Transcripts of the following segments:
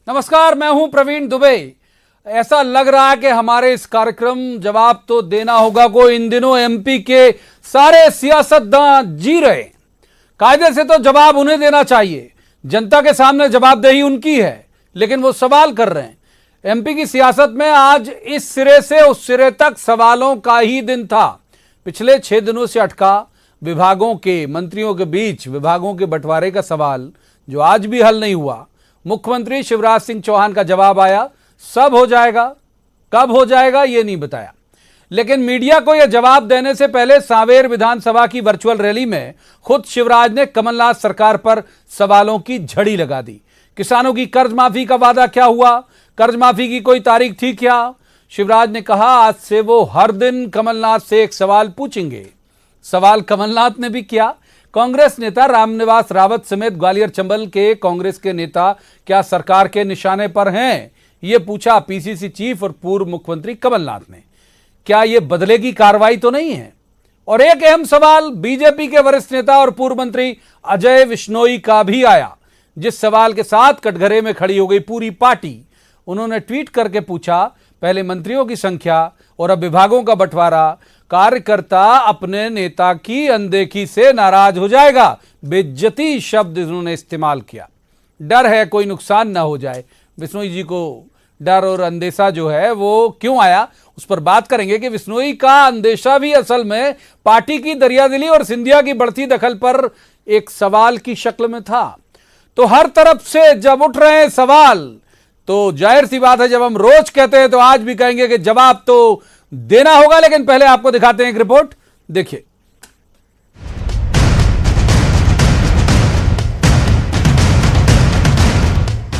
नमस्कार, मैं हूं प्रवीण दुबे। ऐसा लग रहा है कि हमारे इस कार्यक्रम जवाब तो देना होगा को इन दिनों एमपी के सारे सियासतदान जी रहे। कायदे से तो जवाब उन्हें देना चाहिए, जनता के सामने जवाबदेही उनकी है, लेकिन वो सवाल कर रहे हैं। एमपी की सियासत में आज इस सिरे से उस सिरे तक सवालों का ही दिन था। पिछले 6 दिनों से अटका विभागों के मंत्रियों के बीच विभागों के बंटवारे का सवाल, जो आज भी हल नहीं हुआ। मुख्यमंत्री शिवराज सिंह चौहान का जवाब आया, सब हो जाएगा। कब हो जाएगा ये नहीं बताया, लेकिन मीडिया को यह जवाब देने से पहले सांवेर विधानसभा की वर्चुअल रैली में खुद शिवराज ने कमलनाथ सरकार पर सवालों की झड़ी लगा दी। किसानों की कर्ज माफी का वादा क्या हुआ? कर्ज माफी की कोई तारीख थी क्या? शिवराज ने कहा आज से वो हर दिन कमलनाथ से एक सवाल पूछेंगे। सवाल कमलनाथ ने भी किया। कांग्रेस नेता रामनिवास रावत समेत ग्वालियर चंबल के कांग्रेस के नेता क्या सरकार के निशाने पर हैं? ये पूछा पीसीसी चीफ और पूर्व मुख्यमंत्री कमलनाथ ने। क्या ये बदले की कार्रवाई तो नहीं है? और एक अहम सवाल बीजेपी के वरिष्ठ नेता और पूर्व मंत्री अजय विश्नोई का भी आया, जिस सवाल के साथ कटघरे में खड़ी हो गई पूरी पार्टी। उन्होंने ट्वीट करके पूछा, पहले मंत्रियों की संख्या और अब विभागों का बंटवारा, कार्यकर्ता अपने नेता की अनदेखी से नाराज हो जाएगा। बेइज्जती शब्द उन्होंने इस्तेमाल किया। डर है कोई नुकसान ना हो जाए। विश्नोई जी को डर और अंदेशा जो है वो क्यों आया, उस पर बात करेंगे कि विश्नोई का अंदेशा भी असल में पार्टी की दरियादिली और सिंधिया की बढ़ती दखल पर एक सवाल की शक्ल में था। तो हर तरफ से जब उठ रहे हैं सवाल, तो जाहिर सी बात है, जब हम रोज कहते हैं तो आज भी कहेंगे कि जवाब तो देना होगा। लेकिन पहले आपको दिखाते हैं एक रिपोर्ट, देखिए।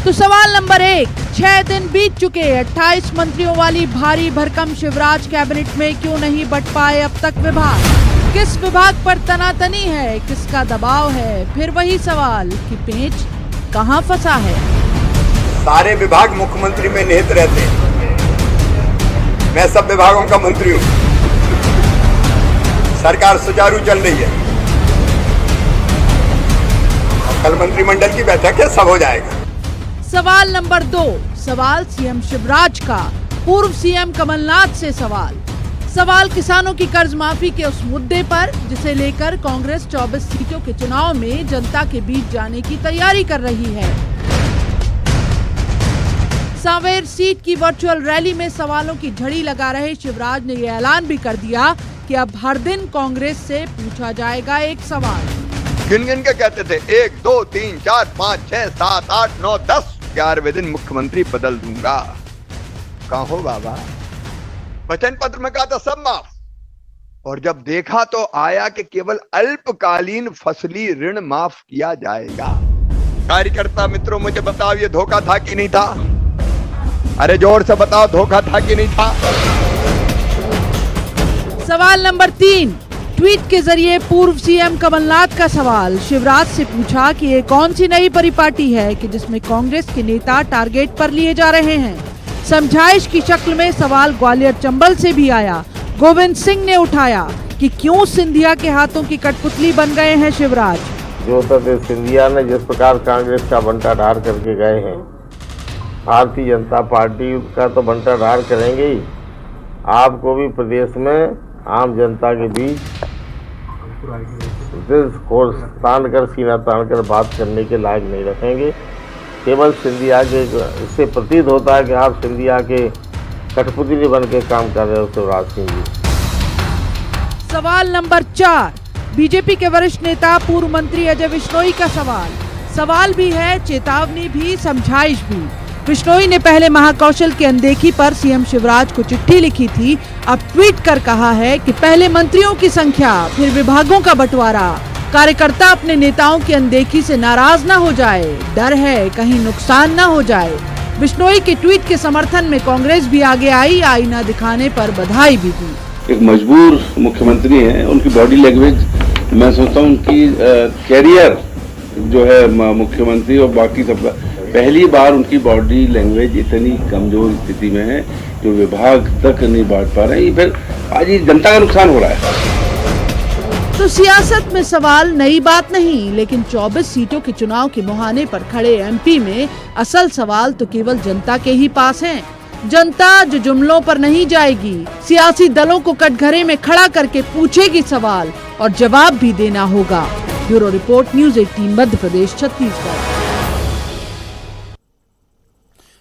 तो सवाल नंबर 1, 6 दिन बीत चुके, 28 मंत्रियों वाली भारी भरकम शिवराज कैबिनेट में क्यों नहीं बंट पाए अब तक विभाग? किस विभाग पर तनातनी है, किसका दबाव है? फिर वही सवाल कि पेंच कहां फंसा है? सारे विभाग मुख्यमंत्री में निहित रहते हैं। मैं सब विभागों का मंत्री हूं। सरकार सुचारू चल रही है। कल मंत्रिमंडल की बैठक है, सब हो जाएगा। सवाल नंबर 2, सवाल सीएम शिवराज का पूर्व सीएम कमलनाथ से सवाल किसानों की कर्ज माफी के उस मुद्दे पर जिसे लेकर कांग्रेस 24 सीटों के चुनाव में जनता के बीच जाने की तैयारी कर रही है। सांवेर सीट की वर्चुअल रैली में सवालों की झड़ी लगा रहे शिवराज ने यह ऐलान भी कर दिया कि अब हर दिन कांग्रेस से पूछा जाएगा एक सवाल। गिन गिन के कहते थे 1 2 3 4 5 6 7 8 9 10, 11वें दिन मुख्यमंत्री बदल दूंगा। कहाँ हो बाबा? वचन पत्र में कहा था सब माफ, और जब देखा तो आया कि केवल अल्पकालीन फसली ऋण माफ किया जाएगा। कार्यकर्ता मित्रों, मुझे बताओ ये धोखा था कि नहीं था? अरे जोर से बताओ, धोखा था कि नहीं था? सवाल नंबर 3, ट्वीट के जरिए पूर्व सीएम कमलनाथ का सवाल। शिवराज से पूछा कि ये कौन सी नई परिपाटी है कि जिसमें कांग्रेस के नेता टारगेट पर लिए जा रहे हैं। समझाइश की शक्ल में सवाल ग्वालियर चंबल से भी आया। गोविंद सिंह ने उठाया कि क्यों सिंधिया के हाथों की कठपुतली बन गए हैं शिवराज। जो सत्य सिंधिया ने जिस प्रकार कांग्रेस का बंटाढार करके गए हैं, भारतीय जनता पार्टी का तो बंटाढार करेंगे ही। आपको भी प्रदेश में आम जनता के बीच दिल खोल तान कर, सीना तान कर बात करने के लायक नहीं रखेंगे। केवल सिंधिया के, इससे प्रतीत होता है कि आप सिंधिया के कठपुतली बन के काम कर रहे हो शिवराज सिंह जी। सवाल नंबर 4, बीजेपी के वरिष्ठ नेता पूर्व मंत्री अजय विश्नोई का सवाल भी है, चेतावनी भी, समझाइश भी। विश्नोई ने पहले महाकौशल की अनदेखी पर सीएम शिवराज को चिट्ठी लिखी थी। अब ट्वीट कर कहा है कि पहले मंत्रियों की संख्या, फिर विभागों का बंटवारा, कार्यकर्ता अपने नेताओं की अनदेखी से नाराज ना हो जाए, डर है कहीं नुकसान ना हो जाए। विश्नोई के ट्वीट के समर्थन में कांग्रेस भी आगे आई, आईना दिखाने पर बधाई भी दी। एक मजबूर मुख्यमंत्री हैं, उनकी बॉडी लैंग्वेज, मैं सोचता हूँ उनकी कैरियर जो है मुख्यमंत्री और बाकी सबका, पहली बार उनकी बॉडी लैंग्वेज इतनी कमजोर स्थिति में है जो विभाग तक नहीं बांट पा रहे हैं। फिर आज ये जनता का नुकसान हो रहा है। तो सियासत में सवाल नई बात नहीं, लेकिन 24 सीटों के चुनाव के मुहाने पर खड़े एमपी में असल सवाल तो केवल जनता के ही पास हैं। जनता जो जुमलों पर नहीं जाएगी, सियासी दलों को कटघरे में खड़ा करके पूछेगी सवाल और जवाब भी देना होगा। Bureau report, news 18 Madhya Pradesh, Chhattisgarh.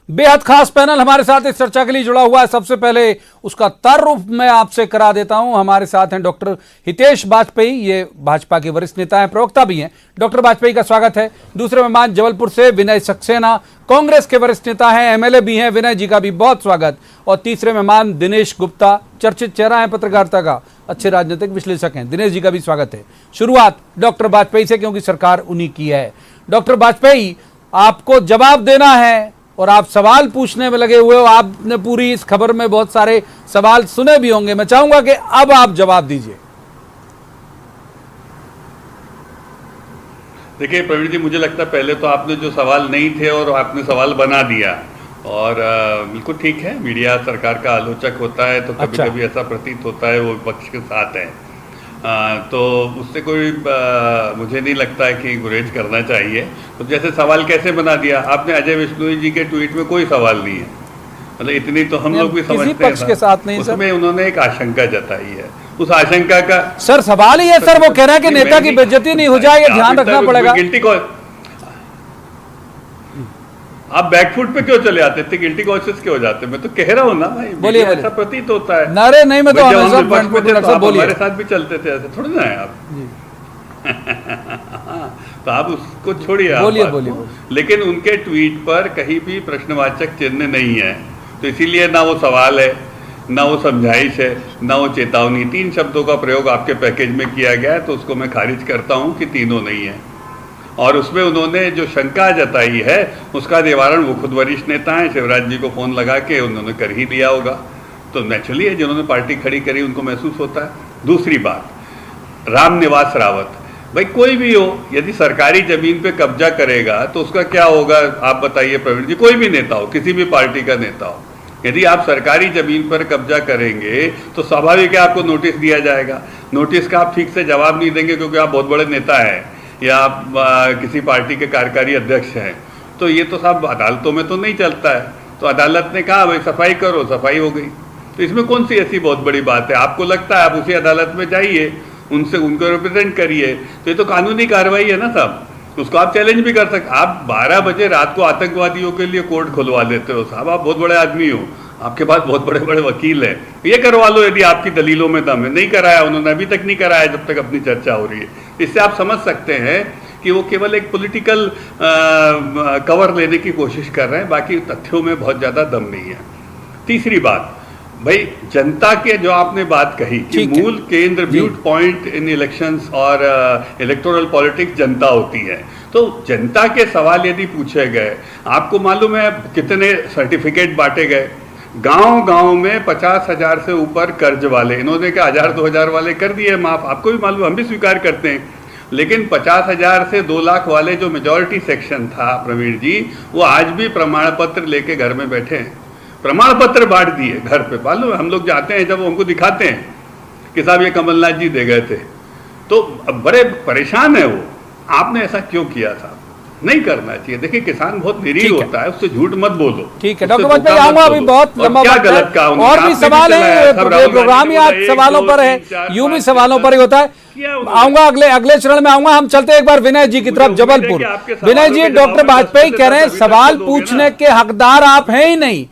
बेहद खास पैनल हमारे साथ इस चर्चा के लिए जुड़ा हुआ है। सबसे पहले उसका तारुफ मैं आपसे करा देता हूं। हमारे साथ हैं डॉक्टर हितेश वाजपेयी, ये भाजपा के वरिष्ठ नेता हैं, प्रवक्ता भी हैं। डॉक्टर वाजपेयी का स्वागत है। दूसरे मेहमान जबलपुर से विनय सक्सेना, कांग्रेस के वरिष्ठ नेता हैं, एमएलए भी हैं, विनय जी का भी बहुत स्वागत। और तीसरे मेहमान दिनेश गुप्ता, चर्चित चेहरा है पत्रकारिता का, अच्छे राजनीतिक विश्लेषक हैं, दिनेश जी का भी स्वागत है। शुरुआत डॉक्टर वाजपेयी से, क्योंकि सरकार उन्हीं की है। डॉक्टर वाजपेयी, आपको जवाब देना है और आप सवाल पूछने में लगे हुए हो। आपने पूरी इस खबर में बहुत सारे सवाल सुने भी होंगे। मैं चाहूंगा कि अब आप जवाब दीजिए। देखिए प्रवीण जी, मुझे लगता है पहले तो आपने जो सवाल नहीं थे और आपने सवाल बना दिया, और बिल्कुल ठीक है, मीडिया सरकार का आलोचक होता है तो कभी कभी ऐसा प्रतीत होता है वो विपक्ष के साथ है, तो उससे कोई मुझे नहीं लगता है कि गुरेज करना चाहिए। तो जैसे सवाल कैसे बना दिया आपने, अजय विश्नोई जी के ट्वीट में कोई सवाल नहीं है, मतलब इतनी तो हम लोग भी समझते हैं, पक्ष के साथ नहीं, उसमें उन्होंने एक आशंका जताई है। उस आशंका का सर सवाल ही है सर, वो कह रहे हैं कि नेता की बेइज्जती नहीं हो जाए, ये ध्यान रखना पड़ेगा। गिल्टी को आप बैकफुट पे क्यों चले आते थे, गिल्टी कॉन्शियस क्यों हो जाते? मैं तो कह रहा हूँ ना भाई, बोलिए, ऐसा प्रतीत होता है। नारे नहीं, मैं तो हमेशा हमारे साथ भी चलते थे, ऐसे थोड़ी ना है आप। तो आप उसको छोड़िए, बोलिए। लेकिन उनके ट्वीट पर कहीं भी प्रश्नवाचक चिन्ह नहीं है, तो इसीलिए ना वो सवाल है, ना वो समझाइश है, ना वो चेतावनी। 3 शब्दों का प्रयोग आपके पैकेज में किया गया है, तो उसको मैं खारिज करता हूँ कि तीनों नहीं है। और उसमें उन्होंने जो शंका जताई है उसका निवारण वो खुद वरिष्ठ नेता हैं, शिवराज जी को फोन लगा के उन्होंने कर ही लिया होगा, तो नेचुरली है, जिन्होंने पार्टी खड़ी करी उनको महसूस होता है। दूसरी बात, रामनिवास रावत, भाई कोई भी हो, यदि सरकारी जमीन पे कब्जा करेगा तो उसका क्या होगा आप बताइए प्रवीण जी? कोई भी नेता हो, किसी भी पार्टी का नेता हो, यदि आप सरकारी जमीन पर कब्जा करेंगे तो स्वाभाविक है आपको नोटिस दिया जाएगा। नोटिस का आप ठीक से जवाब नहीं देंगे क्योंकि आप बहुत बड़े नेता हैं या आप किसी पार्टी के कार्यकारी अध्यक्ष हैं, तो ये तो सब अदालतों में तो नहीं चलता है। तो अदालत ने कहा भाई सफाई करो, सफाई हो गई, तो इसमें कौन सी ऐसी बहुत बड़ी बात है? आपको लगता है आप उसी अदालत में जाइए, उनसे उनको रिप्रेजेंट करिए, तो ये तो कानूनी कार्रवाई है ना साहब, उसको आप चैलेंज भी कर सकते। आप 12 बजे रात को आतंकवादियों के लिए कोर्ट खुलवा लेते हो साहब, आप बहुत बड़े आदमी हो, आपके पास बहुत बड़े बड़े वकील हैं, ये करवा लो यदि आपकी दलीलों में दम है। नहीं कराया उन्होंने, अभी तक नहीं कराया जब तक अपनी चर्चा हो रही है। इससे आप समझ सकते हैं कि वो केवल एक पॉलिटिकल कवर लेने की कोशिश कर रहे हैं, बाकी तथ्यों में बहुत ज़्यादा दम नहीं है। तीसरी बात, भाई जनता के जो आपने बात कही कि मूल केंद्र ब्यूट पॉइंट इन इलेक्शंस और इलेक्टोरल पॉलिटिक्स जनता होती है, तो जनता के सवाल यदि पूछे गए, आपको मालूम है कितने सर्टिफिकेट बांटे गए? गांव-गांव में 50,000 से ऊपर कर्ज वाले, इन्होंने क्या 1,000-2,000 वाले कर दिए माफ, आपको भी मालूम, हम भी स्वीकार करते हैं, लेकिन 50,000 से 2 लाख वाले जो मेजॉरिटी सेक्शन था प्रवीण जी, वो आज भी प्रमाण पत्र लेके घर में बैठे हैं, प्रमाण पत्र बांट दिए घर पे। मालूम है, हम लोग जाते हैं जब हमको दिखाते हैं कि साहब ये कमलनाथ जी दे गए थे, तो बड़े परेशान है वो, आपने ऐसा क्यों किया था? नहीं करना चाहिए। देखिए किसान बहुत निरीह होता है, उससे झूठ मत बोलो। ठीक है डॉक्टर वाजपेयी, आऊंगा अभी, बहुत लंबा क्या गलत कहा, और भी सवाल है, प्रोग्राम ही आज सवालों पर है, यूं भी सवालों पर ही होता है। आऊंगा अगले चरण में आऊंगा। हम चलते एक बार विनय जी की तरफ, जबलपुर। विनय जी, डॉक्टर वाजपेयी कह रहे हैं सवाल पूछने के हकदार आप हैं ही नहीं,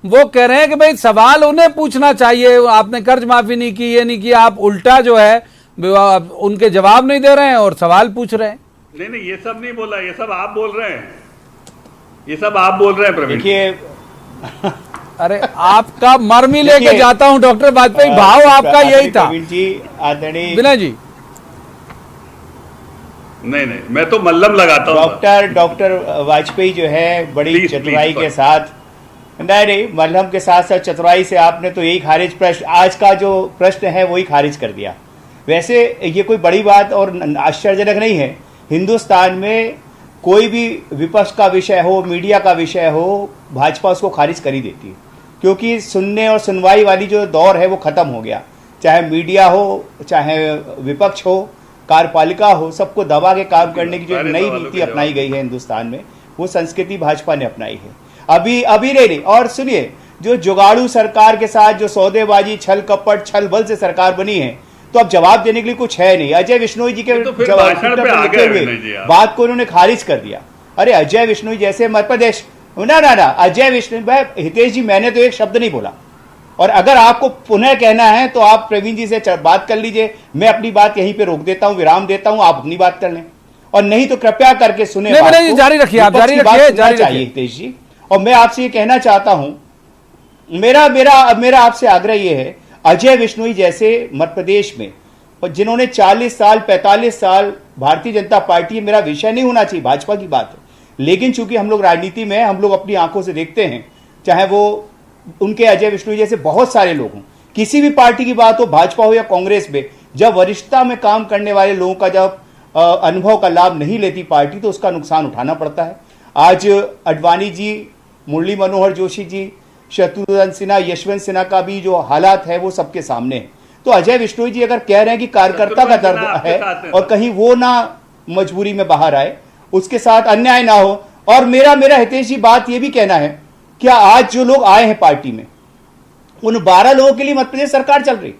वो कह रहे हैं कि भाई सवाल उन्हें पूछना चाहिए, आपने कर्ज माफी नहीं की, ये नहीं किया, आप उल्टा जो है उनके जवाब नहीं दे रहे हैं और सवाल पूछ रहे हैं। नहीं, ये सब नहीं बोला, ये सब आप बोल रहे हैं, ये सब आप बोल रहे हैं प्रवीण। देखिए अरे आपका मर्म ही लेके जाता हूं डॉक्टर वाजपेयी, भाव आपका यही था। प्रवीण जी, आदरणीय विनय जी, नहीं, मैं तो मल्लम लगाता हूं। डॉक्टर वाजपेयी जो है बड़ी चतुराई के साथ, नहीं मल्लम के साथ साथ चतुराई से आपने तो यही खारिज, प्रश्न आज का जो प्रश्न है वही खारिज कर दिया। वैसे ये कोई बड़ी बात और आश्चर्यजनक नहीं है, हिंदुस्तान में कोई भी विपक्ष का विषय हो, मीडिया का विषय हो, भाजपा उसको खारिज कर ही देती है, क्योंकि सुनने और सुनवाई वाली जो दौर है वो ख़त्म हो गया। चाहे मीडिया हो, चाहे विपक्ष हो, कार्यपालिका हो, सबको दबा के काम करने की जो नई नीति अपनाई गई है हिंदुस्तान में, वो संस्कृति भाजपा ने अपनाई है। अभी नहीं। और सुनिए, जो जुगाड़ू सरकार के साथ जो सौदेबाजी, छल कपट, छल बल से सरकार बनी है, तो अब जवाब देने के लिए कुछ है नहीं। अजय विश्नोई जी के लिखे हुए बात को उन्होंने खारिज कर दिया। अरे अजय विश्नोई जैसे मध्य प्रदेश ना, अजय विश्नोई, हितेश जी, मैंने तो एक शब्द नहीं बोला। और अगर आपको पुनः कहना है तो आप प्रवीण जी से बात कर लीजिए, मैं अपनी बात यहीं पे रोक देता हूं, विराम देता हूं, आप अपनी बात कर लें। और नहीं तो कृपया करके सुने। जारी रखिए, आप जारी रखिए, चाहिए हितेश जी। और मैं आपसे ये कहना चाहता हूं, मेरा आपसे आग्रह ये है, अजय विश्नोई जैसे मध्य प्रदेश में, और जिन्होंने 40 साल 45 साल भारतीय जनता पार्टी, मेरा विषय नहीं होना चाहिए, भाजपा की बात है, लेकिन चूंकि हम लोग राजनीति में, हम लोग अपनी आंखों से देखते हैं, चाहे वो उनके अजय विश्नोई जैसे बहुत सारे लोग हों, किसी भी पार्टी की बात हो, भाजपा हो या कांग्रेस में, जब वरिष्ठता में काम करने वाले लोगों का जब अनुभव का लाभ नहीं लेती पार्टी, तो उसका नुकसान उठाना पड़ता है। आज अडवाणी जी, मुरली मनोहर जोशी जी, शत्रुघ्न सिन्हा, यशवंत सिन्हा का भी जो हालात है वो सबके सामने है। तो अजय विश्नोई जी अगर कह रहे हैं कि कार्यकर्ता का दर्द है और कहीं वो ना मजबूरी में बाहर आए, उसके साथ अन्याय ना हो। और मेरा हितेश जी बात ये भी कहना है, क्या आज जो लोग आए हैं पार्टी में, उन 12 लोगों के लिए मध्य प्रदेश सरकार चल रही?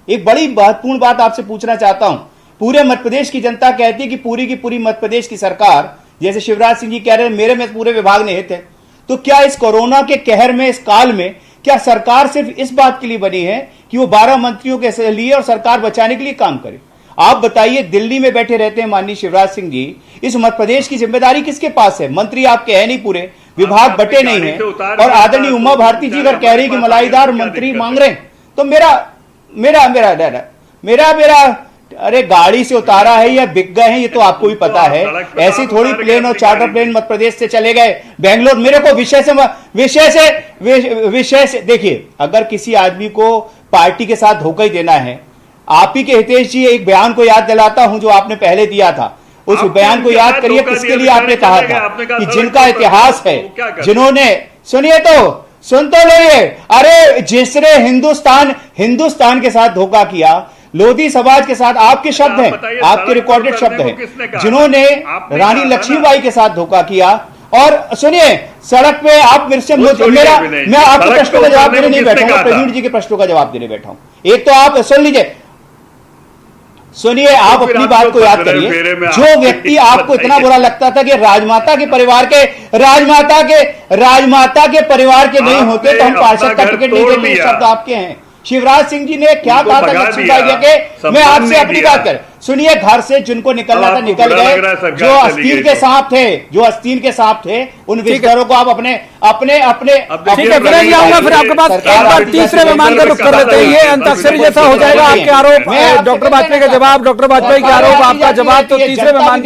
एक बड़ी महत्वपूर्ण बात आपसे पूछना चाहता हूं। पूरे मध्य प्रदेश की जनता कहती है कि पूरी की पूरी मध्य प्रदेश की सरकार, जैसे शिवराज सिंह जी कह रहे हैं मेरे में पूरे विभाग ने हित है, तो क्या इस कोरोना के कहर में, इस काल में, क्या सरकार सिर्फ इस बात के लिए बनी है कि वो 12 मंत्रियों के लिए और सरकार बचाने के लिए काम करे? आप बताइए, दिल्ली में बैठे रहते हैं माननीय शिवराज सिंह जी, इस मध्य प्रदेश की जिम्मेदारी किसके पास है? मंत्री आपके हैं नहीं, पूरे विभाग बटे नहीं है, और आदरणीय उमा भारती जी अगर कह रही कि मलाईदार मंत्री मांग रहे हैं, तो मेरा अरे गाड़ी से उतारा है या बिक गए हैं, ये तो आपको भी पता है। ऐसी थोड़ी प्लेन और चार्टर प्लेन मध्य प्रदेश से चले गए बेंगलोर। मेरे को विषय से देखिए, अगर किसी आदमी को पार्टी के साथ धोखा ही देना है, आप ही के हितेश जी एक बयान को याद दिलाता हूं जो आपने पहले दिया था। उस बयान को याद करिए, किसके लिए आपने कहा था कि जिनका इतिहास है, जिन्होंने, सुनिए तो, सुन तो लीजिए, अरे जिसने हिंदुस्तान के साथ धोखा किया, लोधी समाज के साथ, आपके शब्द हैं, आपके रिकॉर्डेड शब्द हैं, जिन्होंने रानी लक्ष्मीबाई के साथ धोखा किया। और सुनिए, सड़क पे आप मेरे से, मैं आपके प्रश्नों का जवाब देने नहीं बैठा हूं, प्रवीण जी के प्रश्नों का जवाब देने बैठा हूं। एक तो आप सुन लीजिए, सुनिए, आप अपनी बात को याद करिए। जो व्यक्ति आपको इतना बुरा लगता था कि राजमाता के परिवार के नहीं होते तो हम पार्षद का टिकट नहीं देंगे, शब्द आपके हैं। शिवराज सिंह जी ने क्या कहा था लक्ष्मीबाई के? मैं आपसे अपनी बात कर, सुनिए, घर से जिनको निकलना था निकल गए, जो आस्तीन के सांप थे, उन विचारों को आप अपने ठीक है, फिर आऊंगा फिर आपके पास। एक बार तीसरे मेहमान का रुख कर लेते हैं, ये अंताक्षरी जैसा हो जाएगा। आपके आरोप, डॉक्टर वाजपेयी का जवाब, डॉक्टर वाजपेयी के आरोप, आपका जवाब, तो तीसरे मेहमान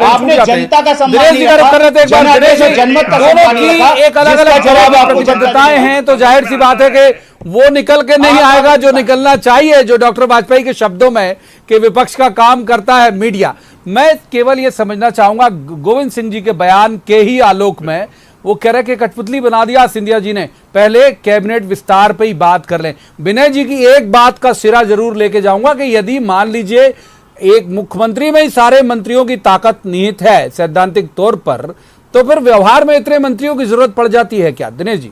आपने जनता का सम्मान दिनेश जी का रुख कर लेते हैं। एक बार दिनेश जी, एक अलग अलग जवाब प्रतिबद्धताएं हैं, तो जाहिर सी बात है कि वो निकल के नहीं आएगा जो निकलना चाहिए, जो डॉक्टर वाजपेयी के शब्दों में कि विपक्ष का काम करता है मीडिया। मैं केवल ये समझना चाहूंगा, गोविंद सिंह जी के बयान के ही आलोक में, वो कह रहे कि कठपुतली बना दिया सिंधिया जी ने, पहले कैबिनेट विस्तार पे ही बात कर लें। विनय जी की एक बात का सिरा जरूर लेके जाऊंगा कि यदि मान लीजिए एक मुख्यमंत्री में ही सारे मंत्रियों की ताकत निहित है सैद्धांतिक तौर पर, तो फिर व्यवहार में इतने मंत्रियों की जरूरत पड़ जाती है क्या? दिनेश जी,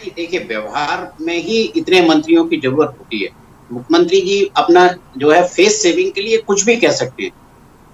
देखिए, व्यवहार में ही इतने मंत्रियों की जरूरत होती है। मुख्यमंत्री जी अपना जो है फेस सेविंग के लिए कुछ भी कह सकते हैं।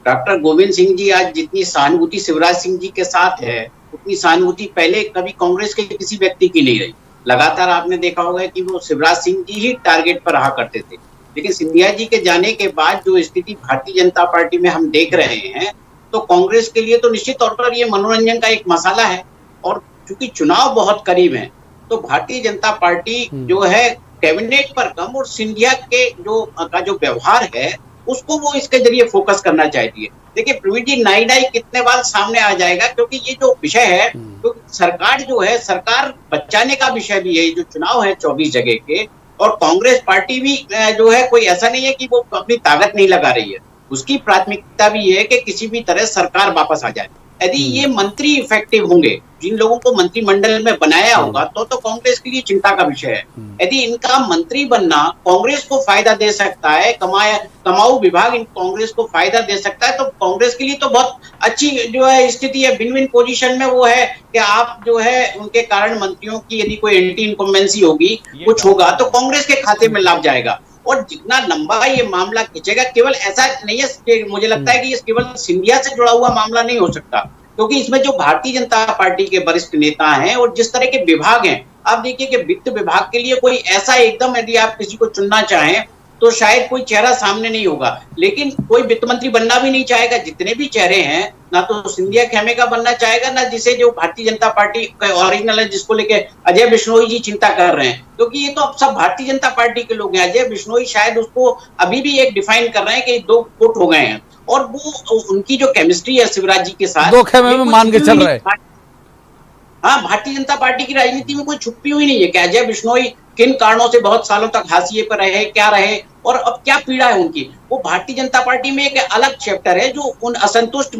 डॉक्टर गोविंद सिंह जी आज जितनी सहानुभूति शिवराज सिंह जी के साथ है, उतनी सहानुभूति पहले कभी कांग्रेस के किसी व्यक्ति की नहीं रही। लगातार आपने देखा होगा कि वो शिवराज सिंह जी ही टारगेट पर रहा करते थे। लेकिन सिंधिया जी के जाने के बाद जो स्थिति भारतीय जनता पार्टी में हम देख रहे हैं, तो कांग्रेस के लिए तो निश्चित तौर पर ये मनोरंजन का एक मसाला है। और चूंकि चुनाव बहुत करीब है, तो भारतीय जनता पार्टी जो है कैबिनेट पर कम और सिंधिया के जो व्यवहार है उसको वो इसके जरिए फोकस करना चाहती है। देखिए प्रवीण जी, नाई कितने बार सामने आ जाएगा, क्योंकि ये जो विषय है, तो सरकार जो है, सरकार बचाने का विषय भी है। जो चुनाव है 24 जगह के, और कांग्रेस पार्टी भी जो है, कोई ऐसा नहीं है कि वो अपनी ताकत नहीं लगा रही है, उसकी प्राथमिकता भी है कि किसी भी तरह सरकार वापस आ जाए। यदि ये मंत्री इफेक्टिव होंगे, जिन लोगों को मंत्रिमंडल में बनाया होगा, तो कांग्रेस के लिए चिंता का विषय है। यदि इनका मंत्री बनना कांग्रेस को फायदा दे सकता है, कमाऊ विभाग इन कांग्रेस को फायदा दे सकता है, तो कांग्रेस के लिए तो बहुत अच्छी जो है स्थिति है, विन विन पोजीशन में वो है कि आप जो है उनके कारण मंत्रियों की यदि कोई एंटी इनकम्बेंसी होगी, कुछ होगा, तो कांग्रेस के खाते में लाभ जाएगा। और जितना लंबा ये मामला खींचेगा, केवल ऐसा नहीं है, मुझे लगता है कि ये केवल सिंधिया से जुड़ा हुआ मामला नहीं हो सकता, क्योंकि इसमें जो भारतीय जनता पार्टी के वरिष्ठ नेता हैं और जिस तरह के विभाग हैं, आप देखिए कि वित्त विभाग के लिए कोई ऐसा एकदम यदि आप किसी को चुनना चाहें तो शायद कोई चेहरा सामने नहीं होगा, लेकिन कोई वित्त मंत्री बनना भी नहीं चाहेगा। जितने भी चेहरे हैं, ना तो सिंधिया खेमे का बनना चाहेगा, ना जिसे जो भारतीय जनता पार्टी का ओरिजिनल है, जिसको लेके अजय बिश्नोई जी चिंता कर रहे हैं, क्योंकि ये तो अब सब भारतीय जनता पार्टी के लोग हैं। अजय बिश्नोई शायद उसको अभी भी एक डिफाइन कर रहे हैं कि 2 फुट हो गए हैं, और वो उनकी जो केमिस्ट्री है शिवराज जी के साथ, 2 खेमे में मान के चल रहे। हाँ, भारतीय जनता पार्टी की राजनीति में कोई छुपी हुई नहीं है कि अजय बिश्नोई किन कारणों से बहुत सालों तक हाशिए पर रहे, क्या रहे और अब क्या पीड़ा है उनकी। वो भारतीय जनता पार्टी में एक अलग चैप्टर है जो उन असंतुष्ट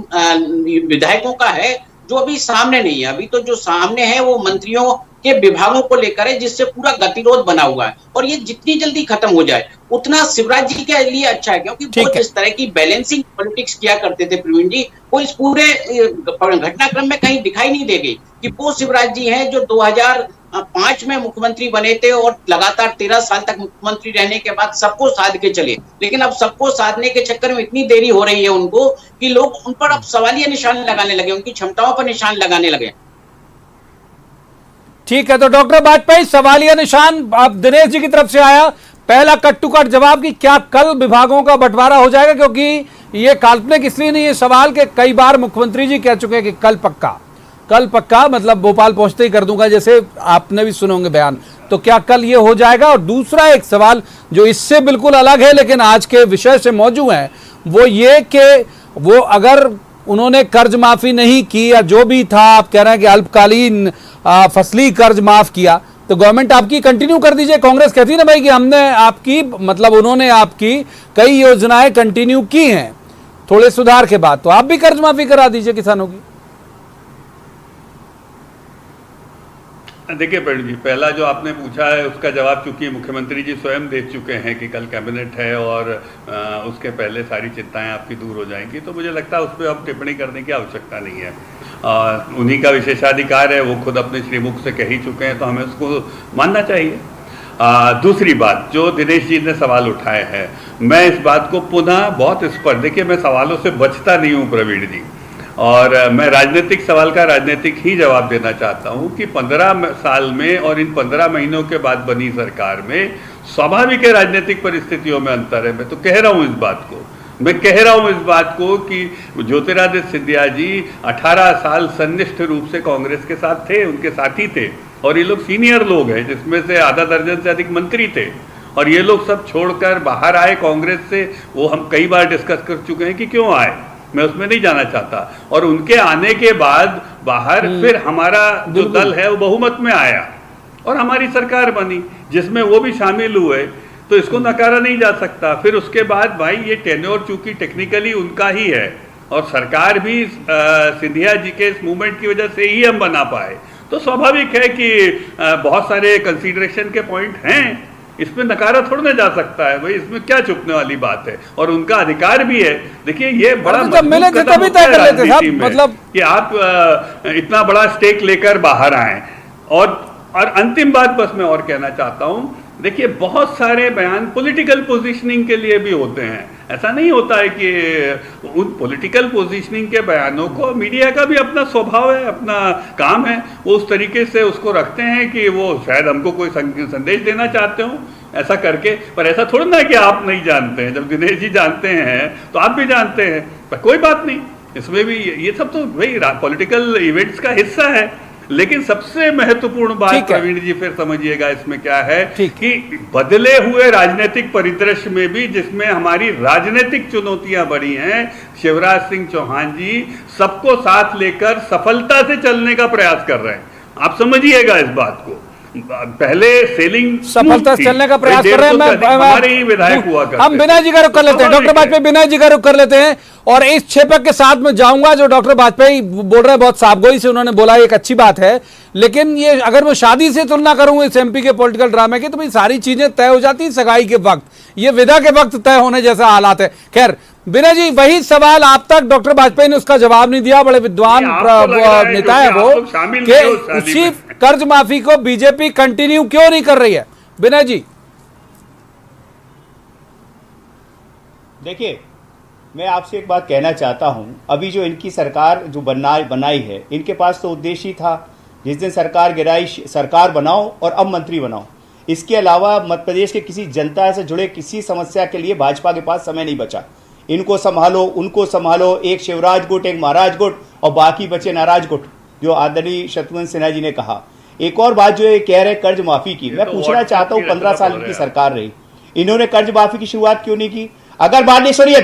विधायकों का है, जो अभी सामने नहीं है। अभी तो जो सामने है वो मंत्रियों के विभागों को लेकर है, जिससे पूरा गतिरोध बना हुआ है, और ये जितनी जल्दी खत्म हो जाए उतना शिवराज जी के लिए अच्छा है, क्योंकि वो जिस तरह की बैलेंसिंग पॉलिटिक्स किया करते थे प्रवीण जी, वो इस पूरे घटनाक्रम में कहीं दिखाई नहीं देगी कि वो शिवराज जी हैं जो 2005 में मुख्यमंत्री बने थे और लगातार 13 साल तक मुख्यमंत्री रहने के बाद सबको साध के चले, लेकिन अब सबको साधने के चक्कर में इतनी देरी हो रही है उनको कि लोग उन पर अब सवालिया निशान लगाने लगे, उनकी क्षमताओं पर निशान लगाने लगे। ठीक है, तो डॉक्टर वाजपेयी, सवालिया निशान अब दिनेश जी की तरफ से आया, पहला कट टू कट जवाब कि क्या कल विभागों का बंटवारा हो जाएगा, क्योंकि ये काल्पनिक इसलिए नहीं है सवाल के कई बार मुख्यमंत्री जी कह चुके हैं कि कल पक्का मतलब भोपाल पहुंचते ही कर दूंगा, जैसे आपने भी सुने होंगे बयान, तो क्या कल ये हो जाएगा? और दूसरा एक सवाल जो इससे बिल्कुल अलग है लेकिन आज के विषय से मौजूद है, वो ये कि वो अगर उन्होंने कर्ज माफी नहीं की या जो भी था, आप कह रहे हैं कि अल्पकालीन फसली कर्ज माफ किया, तो गवर्नमेंट आपकी कंटिन्यू कर दीजिए। कांग्रेस कहती है ना भाई कि हमने आपकी, मतलब उन्होंने आपकी कई योजनाएं कंटिन्यू की हैं थोड़े सुधार के बाद, तो आप भी कर्ज माफी करा दीजिए किसानों की। देखिए प्रवीण जी, पहला जो आपने पूछा है उसका जवाब चूंकि मुख्यमंत्री जी स्वयं दे चुके हैं कि कल कैबिनेट है और उसके पहले सारी चिंताएं आपकी दूर हो जाएंगी, तो मुझे लगता है उस पर अब टिप्पणी करने की आवश्यकता नहीं है। उन्हीं का विशेषाधिकार है, वो खुद अपने श्रीमुख से कह ही चुके हैं, तो हमें उसको मानना चाहिए। दूसरी बात जो दिनेश जी ने सवाल उठाए हैं, मैं इस बात को पुनः बहुत स्पष्ट, देखिए मैं सवालों से बचता नहीं हूँ प्रवीण जी, और मैं राजनीतिक सवाल का राजनीतिक ही जवाब देना चाहता हूं कि 15 साल में और इन 15 महीनों के बाद बनी सरकार में स्वाभाविक है राजनीतिक परिस्थितियों में अंतर है। मैं तो कह रहा हूं इस बात को कि ज्योतिरादित्य सिंधिया जी 18 साल सन्निष्ठ रूप से कांग्रेस के साथ थे, उनके साथी थे, और ये लोग सीनियर लोग हैं जिसमें से आधा दर्जन से अधिक मंत्री थे, और ये लोग सब छोड़कर बाहर आए कांग्रेस से। वो हम कई बार डिस्कस कर चुके हैं कि क्यों आए, मैं उसमें नहीं जाना चाहता। और उनके आने के बाद बाहर फिर हमारा जो दल है वो बहुमत में आया और हमारी सरकार बनी जिसमें वो भी शामिल हुए, तो इसको नकारा नहीं जा सकता। फिर उसके बाद भाई ये टेन्योर चूंकि टेक्निकली उनका ही है और सरकार भी सिंधिया जी के इस मूवमेंट की वजह से ही हम बना पाए, तो स्वाभाविक है कि बहुत सारे कंसीडरेशन के पॉइंट हैं, इसमें नकारा थोड़ा ना जा सकता है भाई, इसमें क्या छुपने वाली बात है, और उनका अधिकार भी है। देखिए ये बड़ा जब मिले थे तभी तय कर लेते साहब, मतलब कि आप इतना बड़ा स्टेक लेकर बाहर आए। और अंतिम बात बस मैं और कहना चाहता हूं, देखिए बहुत सारे बयान पॉलिटिकल पोजीशनिंग के लिए भी होते हैं, ऐसा नहीं होता है कि उन पॉलिटिकल पोजीशनिंग के बयानों को, मीडिया का भी अपना स्वभाव है, अपना काम है, वो उस तरीके से उसको रखते हैं कि वो शायद हमको कोई संदेश देना चाहते हो ऐसा करके। पर ऐसा थोड़ा ना कि आप नहीं जानते हैं, जब दिनेश जी जानते हैं तो आप भी जानते हैं, पर कोई बात नहीं, इसमें भी ये सब तो भाई पॉलिटिकल इवेंट्स का हिस्सा है। लेकिन सबसे महत्वपूर्ण बात प्रवीण जी फिर समझिएगा इसमें क्या है कि बदले हुए राजनीतिक परिदृश्य में भी जिसमें हमारी राजनीतिक चुनौतियां बढ़ी हैं, शिवराज सिंह चौहान जी सबको साथ लेकर सफलता से चलने का प्रयास कर रहे हैं। आप समझिएगा इस बात को, पहले सेलिंग सफलता से चलने का प्रयास कर रहे हैं। हमारे ही विधायक हुआ करते हम विनय जी का रुख कर लेते हैं, डॉक्टर वाजपेयी विनय जी का रुख कर लेते हैं और इस छेपक के साथ में जाऊंगा जो डॉक्टर वाजपेयी बोल रहे हैं, बहुत साफगोई से उन्होंने बोला, एक अच्छी बात है, लेकिन ये अगर मैं शादी से तुलना करूं इस एमपी के पॉलिटिकल ड्रामे की, तो भाई सारी चीजें तय हो जाती सगाई के वक्त, ये विदा के वक्त तय होने जैसा हालात है। खैर विनय जी, वही सवाल आप तक डॉक्टर वाजपेयी ने उसका जवाब नहीं दिया, बड़े विद्वान नेता है वो, कि उसी कर्ज माफी को बीजेपी कंटिन्यू क्यों नहीं कर रही है। विनय जी देखिए, मैं आपसे एक बात कहना चाहता हूं, अभी जो इनकी सरकार जो बनाई है, इनके पास तो उद्देश्य ही था जिस दिन सरकार गिराई, सरकार बनाओ और अब मंत्री बनाओ। इसके अलावा मध्य प्रदेश के किसी जनता से जुड़े किसी समस्या के लिए भाजपा के पास समय नहीं बचा। इनको संभालो, उनको संभालो, एक शिवराज गुट, एक महाराज गुट और बाकी बचे नाराज गुट, जो आदरणीय शत्रुघ्न सिन्हा जी ने कहा। एक और बात जो ये कह रहे कर्ज माफी की, मैं पूछना चाहता हूं, 15 साल इनकी सरकार रही, इन्होंने कर्ज माफी की शुरुआत क्यों नहीं की? अगर बात नहीं सुनिए,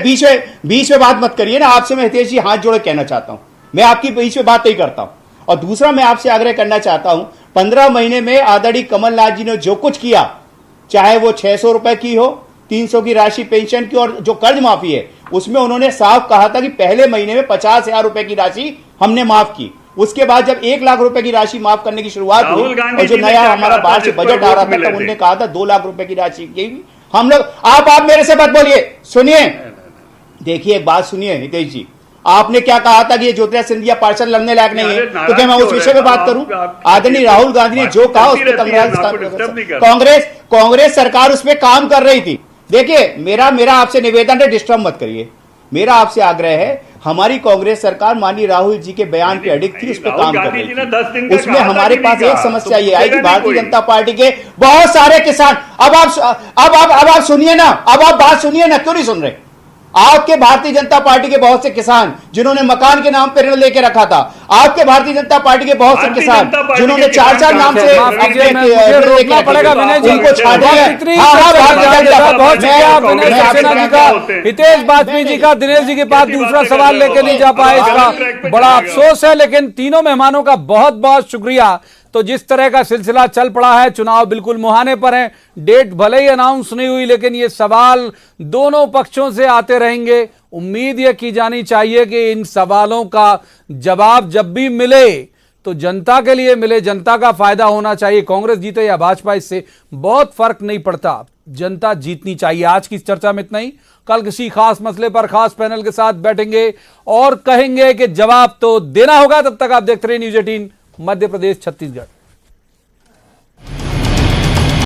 बीच में बात मत करिए ना। आपसे मैं हितेश जी हाथ जोड़े कहना चाहता हूं, मैं आपकी बीच में बात नहीं करता हूं। और दूसरा मैं आपसे आग्रह करना चाहता हूं, 15 महीने में आदरणीय कमलनाथ जी ने जो कुछ किया, चाहे वो 600 रुपए की हो, 300 की राशि पेंशन की, और जो कर्ज माफी है उसमें उन्होंने साफ कहा था कि पहले महीने में 50,000 रुपए की राशि हमने माफ की। उसके बाद जब 1 लाख रुपए की राशि माफ करने की शुरुआत हुई और जो नया हमारा बाहर से बजट आ रहा था, तब उन्होंने कहा था 2 लाख रुपए की राशि की हम लोग। आप मेरे से मत बोलिए, सुनिए, देखिए एक बात सुनिए हितेश जी, आपने क्या कहा था कि ये ज्योतिरादित्य सिंधिया पार्षद लड़ने लायक नहीं है, तो क्या मैं उस विषय पे बात करूं? आदरणीय राहुल गांधी ने जो कहा उस पर कांग्रेस सरकार उस पर काम कर रही थी। देखिए मेरा आपसे निवेदन है, डिस्टर्ब मत करिए, मेरा आपसे आग्रह है, हमारी कांग्रेस सरकार माननीय राहुल जी के बयान पे अडिग थी, उस पर काम कर रही थी। उसमें हमारे पास एक समस्या ये आई कि भारतीय जनता पार्टी के बहुत सारे किसान, अब आप सुनिए ना, अब आप बात सुनिए ना, क्यों नहीं सुन रहे? आपके भारतीय जनता पार्टी के बहुत से किसान जिन्होंने मकान के नाम पर ऋण लेके रखा था, आपके भारतीय जनता पार्टी के बहुत से किसान जिन्होंने 4 नाम से रोकना पड़ेगा विनय जी, उनको छाड़ दिया। हितेश वाजपेयी जी का दिनेश जी के पास दूसरा सवाल लेके नहीं जा पाए, इसका बड़ा अफसोस है, लेकिन तीनों मेहमानों का बहुत बहुत शुक्रिया। तो जिस तरह का सिलसिला चल पड़ा है, चुनाव बिल्कुल मुहाने पर है, डेट भले ही अनाउंस नहीं हुई, लेकिन ये सवाल दोनों पक्षों से आते रहेंगे। उम्मीद यह की जानी चाहिए कि इन सवालों का जवाब जब भी मिले तो जनता के लिए मिले, जनता का फायदा होना चाहिए। कांग्रेस जीते या भाजपा, इससे बहुत फर्क नहीं पड़ता, जनता जीतनी चाहिए। आज की इस चर्चा में इतना ही, कल किसी खास मसले पर खास पैनल के साथ बैठेंगे और कहेंगे कि जवाब तो देना होगा। तब तक आप देखते रहिए न्यूज़ 18 मध्य प्रदेश छत्तीसगढ़।